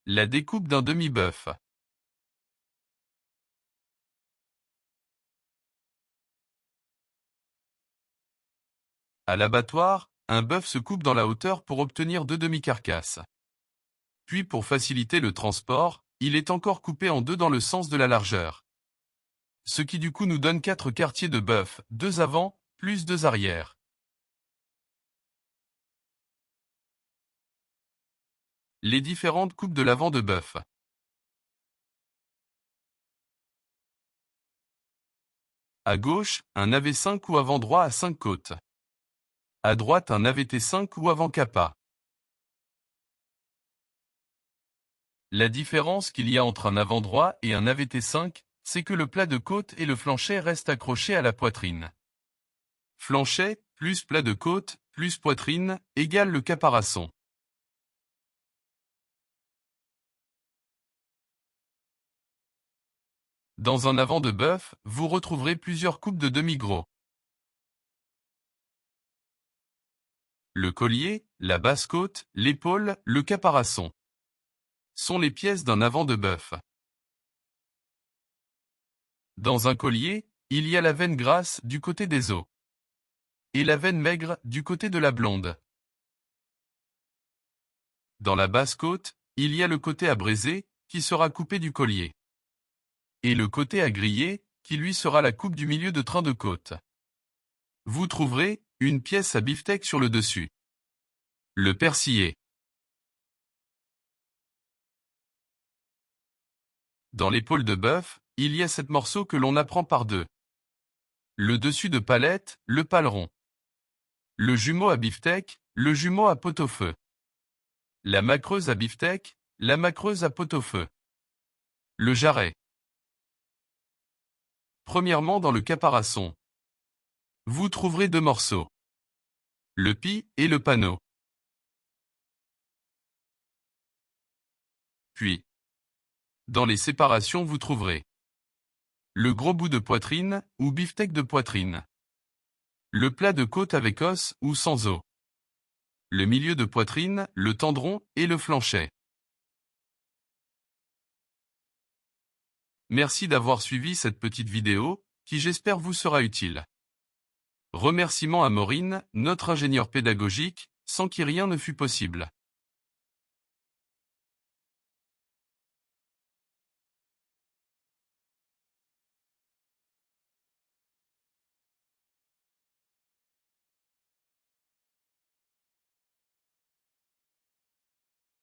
La découpe d'un demi-bœuf. À l'abattoir, un bœuf se coupe dans la hauteur pour obtenir 2 demi-carcasses. Puis pour faciliter le transport, il est encore coupé en 2 dans le sens de la largeur. Ce qui du coup nous donne 4 quartiers de bœuf, 2 avant, plus 2 arrière. Les différentes coupes de l'avant de bœuf. À gauche, un AV5 ou avant droit à 5 côtes. À droite, un AVT5 ou avant capa. La différence qu'il y a entre un avant droit et un AVT5, c'est que le plat de côte et le flanchet restent accrochés à la poitrine. Flanchet, plus plat de côte, plus poitrine, égale le caparasson. Dans un avant de bœuf, vous retrouverez plusieurs coupes de demi-gros. Le collier, la basse-côte, l'épaule, le caparasson sont les pièces d'un avant de bœuf. Dans un collier, il y a la veine grasse du côté des os et la veine maigre du côté de la blonde. Dans la basse-côte, il y a le côté à braiser, qui sera coupé du collier, et le côté à griller, qui lui sera la coupe du milieu de train de côte. Vous trouverez une pièce à beefsteak sur le dessus. Le persillé. Dans l'épaule de bœuf, il y a 7 morceaux que l'on apprend par 2. Le dessus de palette, le paleron. Le jumeau à beefsteak, le jumeau à pot-au-feu. La macreuse à beefsteak, la macreuse à pot-au-feu. Le jarret. Premièrement dans le caparasson. Vous trouverez 2 morceaux. Le pis et le panneau. Puis, dans les séparations vous trouverez le gros bout de poitrine ou beefsteak de poitrine. Le plat de côte avec os ou sans os. Le milieu de poitrine, le tendron et le flanchet. Merci d'avoir suivi cette petite vidéo, qui j'espère vous sera utile. Remerciements à Maureen, notre ingénieure pédagogique, sans qui rien ne fut possible.